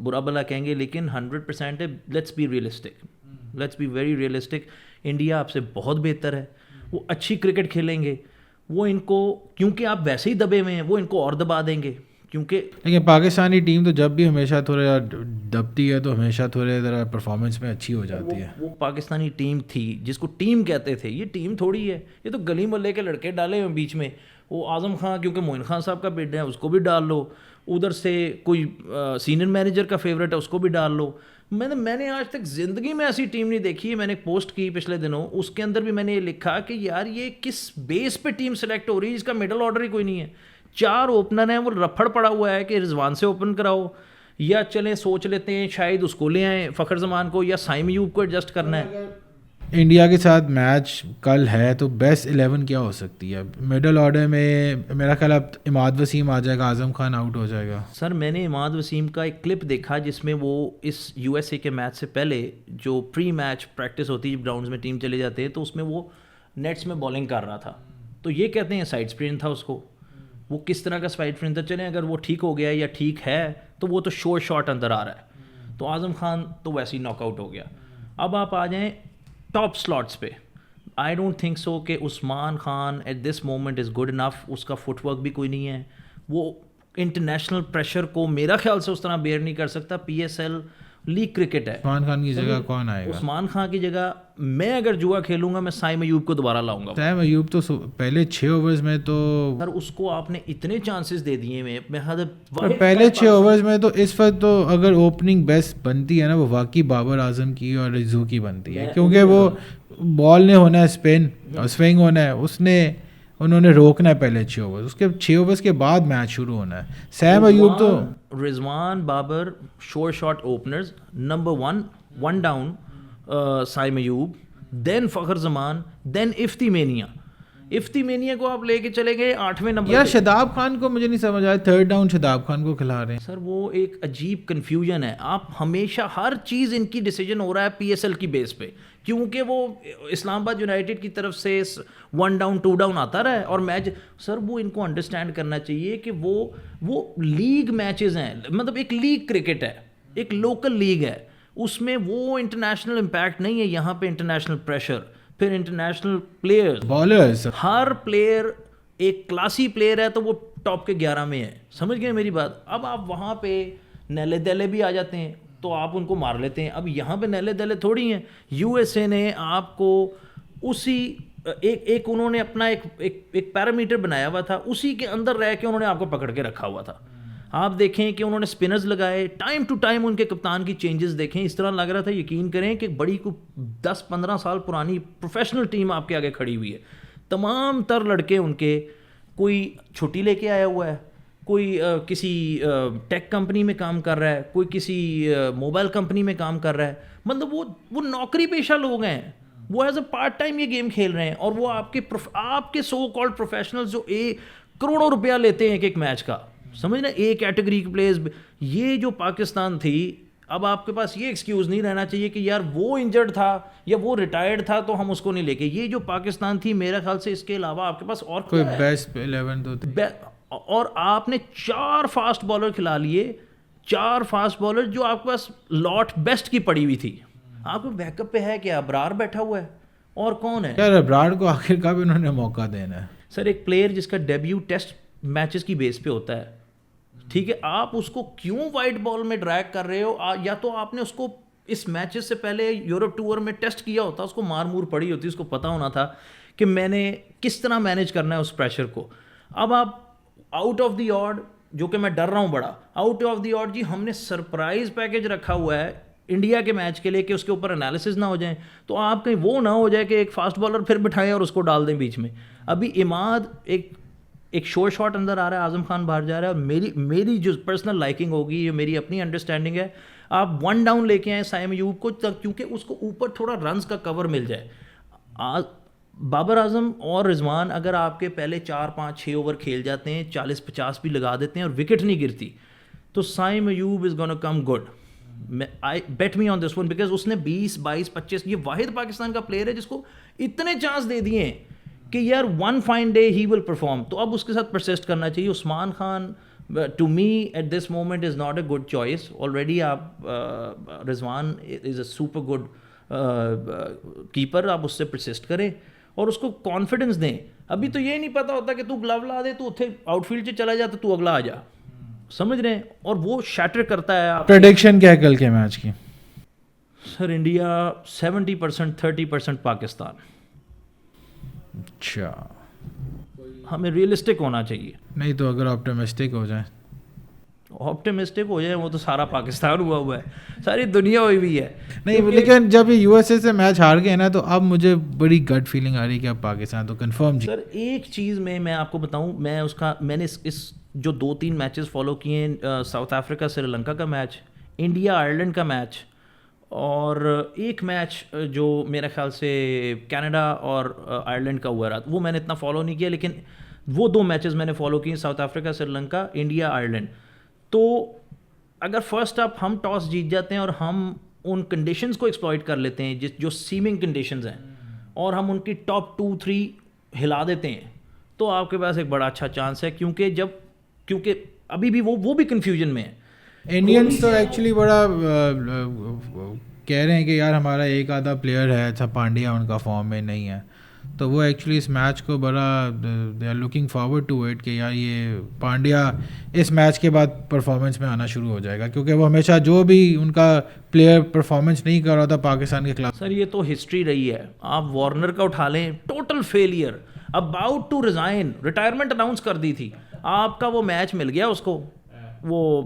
برا بلا کہیں گے, لیکن 100% ہے. Let's be realistic, let's be very realistic. India آپ سے بہت بہتر ہے, وہ اچھی کرکٹ کھیلیں گے. وہ ان کو, کیونکہ آپ ویسے ہی دبے ہوئے ہیں, وہ ان کو اور دبا دیں گے. کیونکہ لیکن پاکستانی ٹیم تو جب بھی ہمیشہ تھوڑا دبتی ہے تو ہمیشہ تھوڑے ذرا پرفارمنس میں اچھی ہو جاتی ہے. وہ پاکستانی ٹیم تھی جس کو ٹیم کہتے تھے. یہ ٹیم تھوڑی ہے, یہ تو گلی محلے کے لڑکے ڈالے ہوئے بیچ میں. وہ اعظم خان کیونکہ معین خان صاحب کا بیٹا ہے, اس کو بھی ڈال لو. ادھر سے کوئی سینئر مینیجر کا فیوریٹ ہے, اس کو بھی ڈال لو. میں نے آج تک زندگی میں ایسی ٹیم نہیں دیکھی ہے. میں نے ایک پوسٹ کی پچھلے دنوں, اس کے اندر بھی میں نے یہ لکھا کہ یار یہ کس بیس پہ ٹیم سلیکٹ ہو رہی ہے جس کا مڈل آرڈر ہی کوئی نہیں ہے. 4 اوپنر ہیں, وہ رفڑ پڑا ہوا ہے کہ رضوان سے اوپن کراؤ, یا چلیں سوچ لیتے ہیں شاید اس کو لے آئیں فخر زمان کو, یا سائم ایوب کو ایڈجسٹ کرنا ہے. انڈیا کے ساتھ میچ کل ہے تو بیسٹ 11 کیا ہو سکتی ہے مڈل آرڈر میں؟ میرا خیال اب اماد وسیم آ جائے گا, اعظم خان آؤٹ ہو جائے گا. سر میں نے اماد وسیم کا ایک کلپ دیکھا جس میں وہ اس یو ایس اے کے میچ سے پہلے جو پری میچ پریکٹس ہوتی ہے, جب گراؤنڈز میں ٹیم چلے جاتے ہیں, تو اس میں وہ نیٹس میں بالنگ کر رہا تھا. تو یہ کہتے ہیں سائڈ اسپرنٹ تھا اس کو. وہ کس طرح کا سائڈ اسپرنٹ تھا, چلیں اگر وہ ٹھیک ہو گیا یا ٹھیک ہے تو وہ تو شور شاٹ اندر آ رہا ہے. تو اعظم خان تو ویسے ہی ناک آؤٹ ہو گیا. اب آپ آ جائیں ٹاپ سلاٹس پہ. آئی ڈونٹ تھنک سو کہ Usman Khan at this moment is good enough. اس کا فٹ ورک بھی کوئی نہیں ہے, وہ انٹرنیشنل پریشر کو میرا خیال سے اس طرح بیئر نہیں کر سکتا. P S L league cricket ہے. عثمان خان کی جگہ کون آئے گا؟ عثمان خان کی جگہ میں اگر جوا کھیلوں گا, میں سائم ایوب کو دوبارہ لاؤں گا. سائم ایوب تو پہلے 6 اوورز میں تو سر اس کو آپ نے اتنے چانسز دے دیے میں پہلے 6 اوورز میں تو اس وقت تو اگر اوپننگ بیسٹ بنتی ہے نا وہ واقعی بابر اعظم کی اور رضو کی بنتی ہے, کیونکہ وہ بال نے ہونا ہے اسپن اور سوئنگ ہونا ہے, انہوں نے روکنا ہے پہلے 6 اوور, اس کے 6 اوورز کے بعد میچ شروع ہونا ہے. سیم ایوب تو رضوان بابر شور شاٹ اوپنرز, نمبر 1 ڈاؤن سائم ایوب, دین فخر زمان, دین افتی مینیا کو آپ لے کے چلے گئے 8ویں نمبر. یار شاداب خان کو مجھے نہیں سمجھ آیا, 3rd ڈاؤن شاداب خان کو کھلا رہے ہیں. سر وہ ایک عجیب کنفیوژن ہے. آپ ہمیشہ ہر چیز ان کی ڈیسیجن ہو رہا ہے پی ایس ایل کی بیس پہ, کیونکہ وہ اسلام آباد یونائٹیڈ کی طرف سے 1 ڈاؤن 2 ڈاؤن آتا رہا ہے اور میچ. سر وہ ان کو انڈرسٹینڈ کرنا چاہیے کہ وہ لیگ میچز ہیں, مطلب ایک لیگ کرکٹ ہے, ایک لوکل لیگ ہے. اس میں وہ انٹرنیشنل امپیکٹ نہیں ہے. یہاں پہ انٹرنیشنل پریشر, پھر انٹرنیشنل پلیئر, بالرز, ہر پلیئر ایک کلاسی پلیئر ہے تو وہ ٹاپ کے 11 میں ہے. سمجھ گئے میری بات؟ اب آپ وہاں پہ نیلے دیلے بھی آ جاتے ہیں تو آپ ان کو مار لیتے ہیں. اب یہاں پہ نیلے دیلے تھوڑی ہیں. یو ایس اے نے آپ کو اسی ایک انہوں نے اپنا ایک پیرامیٹر بنایا ہوا تھا, اسی کے اندر رہ کے انہوں نے آپ کو پکڑ کے رکھا ہوا تھا. آپ دیکھیں کہ انہوں نے اسپنرز لگائے, ٹائم ٹو ٹائم ان کے کپتان کی چینجز دیکھیں, اس طرح لگ رہا تھا یقین کریں کہ بڑی کو 10-15 سال پرانی پروفیشنل ٹیم آپ کے آگے کھڑی ہوئی ہے. تمام تر لڑکے ان کے, کوئی چھٹی لے کے آیا ہوا ہے, کوئی کسی ٹیک کمپنی میں کام کر رہا ہے, کوئی کسی موبائل کمپنی میں کام کر رہا ہے. مطلب وہ نوکری پیشہ لوگ ہیں, وہ ایز اے پارٹ ٹائم یہ گیم کھیل رہے ہیں. اور وہ آپ کے سو کالڈ پروفیشنلز جو کروڑوں روپیہ لیتے ہیں ایک میچ کا, سمجھ رہے, ایک کیٹیگری کے پلیئرز. یہ جو پاکستان تھی, اب آپ کے پاس یہ ایکسکیوز نہیں رہنا چاہیے کہ یار وہ انجرڈ تھا یا وہ ریٹائرڈ تھا تو ہم اس کو نہیں لے کے. یہ جو پاکستان تھی میرے خیال سے اس کے علاوہ آپ کے پاس اور کوئی بیسٹ 11 تو تھی, اور آپ نے 4 فاسٹ بالر کھلا لیے, 4 فاسٹ بالر جو آپ کے پاس لاٹ بیسٹ کی پڑی ہوئی تھی. آپ کو بیک اپ پہ ہے کہ ابرار بیٹھا ہوا ہے, اور کون ہے یار ابرار کو آخر کب انہوں نے موقع دینا ہے. سر ایک پلیئر جس کا ڈیبیو ٹیسٹ میچز کی بیس پہ ہوتا ہے, ٹھیک ہے, آپ اس کو کیوں وائٹ بال میں ڈریگ کر رہے ہو؟ یا تو آپ نے اس کو اس میچز سے پہلے یورپ ٹور میں ٹیسٹ کیا ہوتا, اس کو مار مور پڑی ہوتی, اس کو پتا ہونا تھا کہ میں نے کس طرح مینیج کرنا ہے اس پریشر کو. اب آپ آؤٹ آف دی آڈ, جو کہ میں ڈر رہا ہوں بڑا, آؤٹ آف دی آڈ جی ہم نے سرپرائز پیکج رکھا ہوا ہے انڈیا کے میچ کے لیے کہ اس کے اوپر انالیسز نہ ہو جائیں, تو آپ کہیں وہ نہ ہو جائے کہ ایک فاسٹ بالر پھر بٹھائیں اور اس کو ڈال دیں بیچ میں. ابھی عماد ایک شور شاٹ اندر آ رہا ہے, اعظم خان باہر جا رہا ہے, اور میری جو پرسنل لائکنگ ہوگی, یہ میری اپنی انڈرسٹینڈنگ ہے, آپ 1 ڈاؤن لے کے آئیں سائم ایوب کو, کیونکہ اس کو اوپر تھوڑا رنز کا کور مل جائے. بابر اعظم اور رضوان اگر آپ کے پہلے 4-5-6 اوور کھیل جاتے ہیں, 40-50 بھی لگا دیتے ہیں اور وکٹ نہیں گرتی, تو Saim Ayub is gonna come good. Bet me on this one, because اس نے 20-22-25, یہ واحد پاکستان کا پلیئر ہے جس کو اتنے چانس دے دیے ہیں کہ یار one fine day he will perform. تو اب اس کے ساتھ پرسسٹ کرنا چاہیے. Usman Khan to me at this moment is not a good choice. Already آپ Rizwan is a super good keeper, آپ اس سے پرسسٹ کریں اور اس کو کانفیڈنس دیں. ابھی تو یہ نہیں پتا ہوتا کہ تو گلو لا دے, تو اتنے آؤٹ فیلڈ سے چلا جاتا, تو اگلا آ جا, سمجھ رہے ہیں, اور وہ شیٹر کرتا ہے. پریڈکشن کیا ہے کل کے میچ کی؟ سر انڈیا 70%, 30% پاکستان. اچھا, ہمیں ریئلسٹک ہونا چاہیے. نہیں تو اگر آپٹیمسٹک ہو جائیں, آپٹیمسٹک ہو جائیں, وہ تو سارا پاکستان ہوا ہوا ہے, ساری دنیا ہوئی ہوئی ہے. نہیں لیکن جب یہ یو ایس اے سے میچ ہار گئے نا, تو اب مجھے بڑی گٹ فیلنگ آ رہی ہے کہ اب پاکستان تو کنفرم. سر ایک چیز میں آپ کو بتاؤں, میں نے اس جو 2-3 میچز فالو کیے ہیں, ساؤتھ افریقہ سری لنکا کا میچ, انڈیا آئرلینڈ کا میچ, اور ایک میچ جو میرے خیال سے کینیڈا اور آئرلینڈ کا ہوا رہا, وہ میں نے اتنا فالو نہیں کیا, لیکن وہ 2 میچز میں نے فالو کیے, South Africa Sri Lanka, India Ireland. تو اگر فرسٹ اپ ہم ٹاس جیت جاتے ہیں اور ہم ان کنڈیشنز کو ایکسپلائٹ کر لیتے ہیں جو سیمنگ کنڈیشنز ہیں, اور ہم ان کی ٹاپ 2-3 ہلا دیتے ہیں, تو آپ کے پاس ایک بڑا اچھا چانس ہے. کیونکہ ابھی بھی وہ بھی کنفیوژن میں ہے. انڈینس تو ایکچولی بڑا کہہ رہے ہیں کہ یار ہمارا ایک آدھا پلیئر ہے, اچھا پانڈیا ان کا فارم میں نہیں ہے, تو وہ ایکچولی اس میچ کو بڑا they are looking forward to it کہ یار یہ پانڈیا اس میچ کے بعد پرفارمنس میں آنا شروع ہو جائے گا, کیونکہ وہ ہمیشہ جو بھی ان کا پلیئر پرفارمنس نہیں کر رہا تھا پاکستان کے خلاف. سر یہ تو ہسٹری رہی ہے. آپ وارنر کا اٹھا لیں, total failure, about to resign, retirement announce کر دی تھی, آپ کا وہ میچ مل گیا اس کو, وہ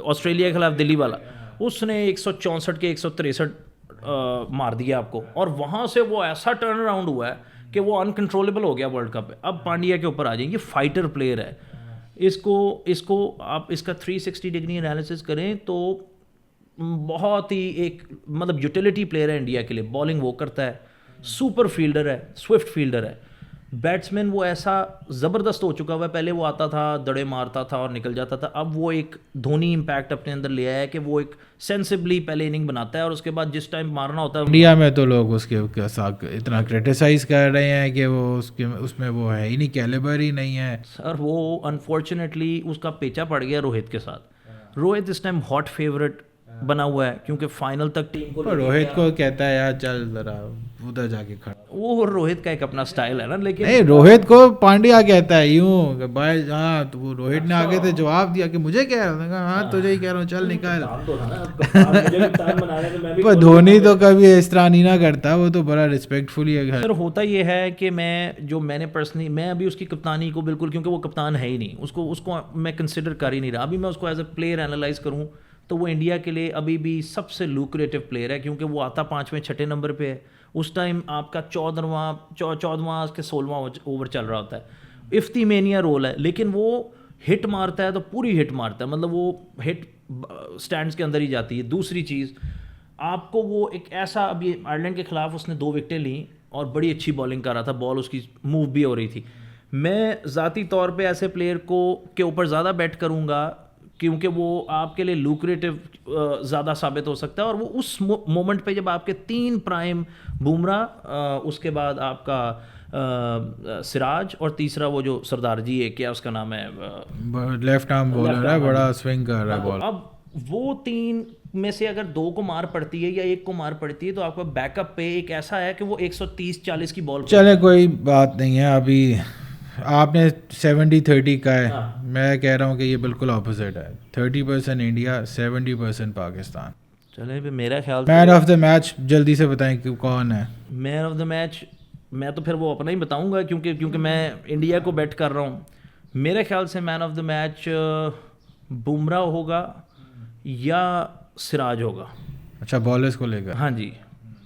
آسٹریلیا کے خلاف دلی والا, اس نے 164 کے 163 مار دیا آپ کو, اور وہاں سے وہ ایسا ٹرن اراؤنڈ ہوا ہے کہ وہ انکنٹرولبل ہو گیا ورلڈ کپ. اب پانڈیا کے اوپر آ جائیں, یہ فائٹر پلیئر ہے, اس کو آپ اس کا 360 ڈگری انالیسس کریں تو بہت ہی ایک مطلب یوٹیلیٹی پلیئر ہے انڈیا کے لیے. بالنگ وہ کرتا ہے, سپر فیلڈر ہے, سوئفٹ فیلڈر ہے. بیٹسمین وہ ایسا زبردست ہو چکا ہوا ہے, پہلے وہ آتا تھا دڑے مارتا تھا اور نکل جاتا تھا, اب وہ ایک دھونی امپیکٹ اپنے اندر لے آیا ہے کہ وہ ایک سینسبلی پہلے اننگ بناتا ہے, اور اس کے بعد جس ٹائم مارنا ہوتا ہے. انڈیا میں تو لوگ اس کے ساتھ اتنا کرٹیسائز کر رہے ہیں کہ وہ اس میں وہ ہے ہی نہیں, کیلیبر ہی نہیں ہے. سر وہ انفارچونیٹلی اس کا پیچا پڑ گیا روہت کے ساتھ. روہت اس ٹائم ہاٹ فیوریٹ بنا ہوا ہے کیونکہ فائنل تک ٹیم کو روہت کو کہتا ہے یار چل ذرا ادھر جا کے کھڑا. وہ روہت کا ایک اپنا سٹائل ہے نا, لیکن نہیں روہت کو پانڈیا کہتا ہے یوں کہ بھائی ہاں تو وہ روہت نے آگے سے جواب دیا کہ مجھے کہہ رہا تھا, ہاں تجھے ہی کہہ رہا ہوں چل نکال. پر دھونی تو کبھی اس طرح نہیں نہ کرتا, وہ تو بڑا رسپیکٹ فلی ہے. سر ہوتا یہ ہے کہ میں نے پرسنلی میں ابھی اس کی کپتانی کو بالکل, کیونکہ وہ کپتان ہے ہی نہیں, اس کو میں کنسیڈر کر ہی نہیں رہا. ابھی میں اس کو ایز اے پلیئر اینالائز کروں تو وہ انڈیا کے لیے ابھی بھی سب سے لوکریٹو پلیئر ہے, کیونکہ وہ آتا 5ویں 6 نمبر پہ ہے. اس ٹائم آپ کا 14واں کے 16واں اوور چل رہا ہوتا ہے, افتی مینیا رول ہے, لیکن وہ ہٹ مارتا ہے تو پوری ہٹ مارتا ہے, مطلب وہ ہٹ سٹینڈز کے اندر ہی جاتی ہے. دوسری چیز آپ کو وہ ایک ایسا, ابھی آئرلینڈ کے خلاف اس نے 2 وکٹیں لیں اور بڑی اچھی بالنگ کر رہا تھا, بال اس کی موو بھی ہو رہی تھی. میں ذاتی طور پہ ایسے پلیئر کے اوپر زیادہ بیٹ کروں گا کیونکہ وہ آپ کے لیے لوکریٹو زیادہ ثابت ہو سکتا ہے, اور وہ اس مومنٹ پہ جب آپ کے 3 پرائم بمراہ, اس کے بعد آپ کا سراج, اور تیسرا وہ جو سردار جی ہے, کیا اس کا نام ہے, لیفٹ آرم بولر ہے, بڑا سوئنگ کر رہا ہے بال. اب وہ 3 میں سے اگر 2 کو مار پڑتی ہے یا 1 کو مار پڑتی ہے تو آپ کا بیک اپ پہ ایک ایسا ہے کہ وہ 130-40 کی بال. چلے کوئی بات نہیں ہے, ابھی آپ نے 70-30 کا ہے, میں کہہ رہا ہوں کہ یہ بالکل اپوزٹ ہے, 30% انڈیا 70% پاکستان. چلے میرا خیال مین آف دا میچ جلدی سے بتائیں کہ کون ہے مین آف دا میچ. میں تو پھر وہ اپنا ہی بتاؤں گا کیونکہ میں انڈیا کو بیٹ کر رہا ہوں. میرے خیال سے مین آف دا میچ بمراہ ہوگا یا سراج ہوگا. اچھا بالرز کو لے کر, ہاں جی,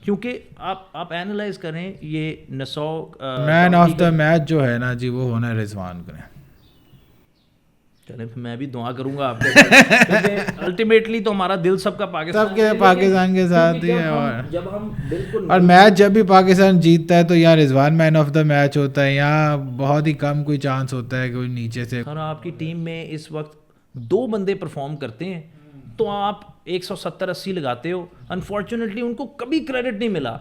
کیونکہ آپ اینالائز کریں یہ نسو مین آف دا میچ جو ہے نا جی وہ ہونا ہے رضوان کو. چلے میں بھی دعا کروں گا آپ کے, الٹیمیٹلی تو ہمارا دل سب کا پاکستان کے ساتھ ہی ہے, اور جب ہم بالکل اور میچ جب بھی پاکستان جیتتا ہے تو یا رضوان مین آف دا میچ ہوتا ہے, یا بہت ہی کم کوئی چانس ہوتا ہے کوئی نیچے سے. اور آپ کی ٹیم میں اس وقت 2 بندے پرفارم کرتے ہیں تو آپ 170-80 لگاتے ہو. انفارچونیٹلی ان کو کبھی کریڈٹ نہیں ملا.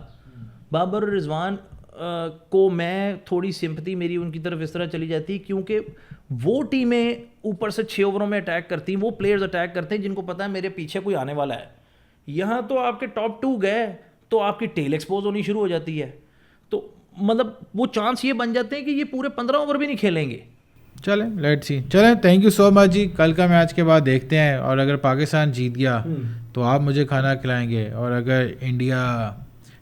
بابر اور رضوان کو میں تھوڑی سمپتی میری ان کی طرف اس طرح چلی جاتی کیونکہ وہ ٹیمیں اوپر سے 6 اووروں میں اٹیک کرتی ہیں, وہ پلیئرز اٹیک کرتے ہیں جن کو پتہ ہے میرے پیچھے کوئی آنے والا ہے. یہاں تو آپ کے ٹاپ 2 گئے تو آپ کی ٹیل ایکسپوز ہونی شروع ہو جاتی ہے, تو مطلب وہ چانس یہ بن جاتے ہیں کہ یہ پورے 15 اوور بھی نہیں کھیلیں گے. چلیں لیٹ سی, چلیں تھینک یو سو مچ جی. کل کا میچ کے بعد دیکھتے ہیں, اور اگر پاکستان جیت گیا تو آپ مجھے کھانا کھلائیں گے, اور اگر انڈیا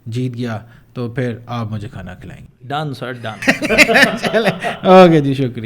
جیت گیا تو پھر آپ مجھے کھانا کھلائیں گے. ڈن سر ڈن. چلیں اوکے جی, شکریہ.